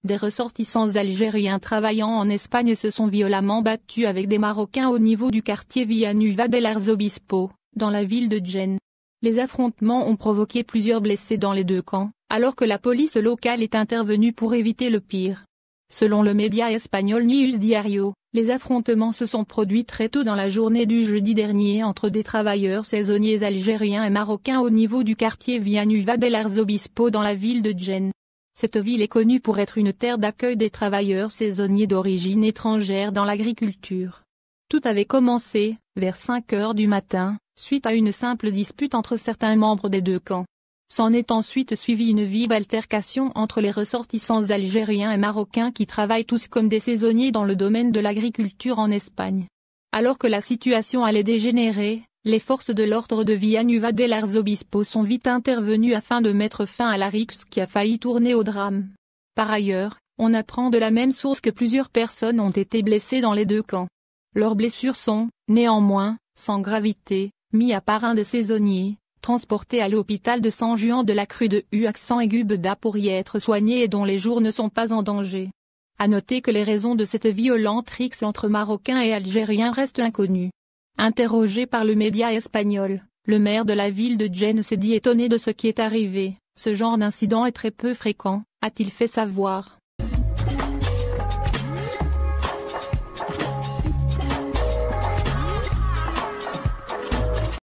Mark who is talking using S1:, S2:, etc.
S1: des ressortissants algériens travaillant en Espagne se sont violemment battus avec des Marocains au niveau du quartier Villanueva del Arzobispo, dans la ville de Gênes. Les affrontements ont provoqué plusieurs blessés dans les deux camps, alors que la police locale est intervenue pour éviter le pire. Selon le média espagnol News Diario, les affrontements se sont produits très tôt dans la journée du jeudi dernier entre des travailleurs saisonniers algériens et marocains au niveau du quartier Villanueva del Arzobispo dans la ville de Gênes. Cette ville est connue pour être une terre d'accueil des travailleurs saisonniers d'origine étrangère dans l'agriculture. Tout avait commencé, vers 5 heures du matin, suite à une simple dispute entre certains membres des deux camps. S'en est ensuite suivie une vive altercation entre les ressortissants algériens et marocains qui travaillent tous comme des saisonniers dans le domaine de l'agriculture en Espagne. Alors que la situation allait dégénérer, les forces de l'ordre de Villanueva del Arzobispo sont vite intervenues afin de mettre fin à la rixe qui a failli tourner au drame. Par ailleurs, on apprend de la même source que plusieurs personnes ont été blessées dans les deux camps. Leurs blessures sont, néanmoins, sans gravité, mis à part un des saisonniers, transporté à l'hôpital de San Juan de la Cruz de Uaxan-Aiguebeda pour y être soigné et dont les jours ne sont pas en danger. À noter que les raisons de cette violente rixe entre Marocains et Algériens restent inconnues. Interrogé par le média espagnol, le maire de la ville de Gênes s'est dit étonné de ce qui est arrivé. Ce genre d'incident est très peu fréquent, a-t-il fait savoir.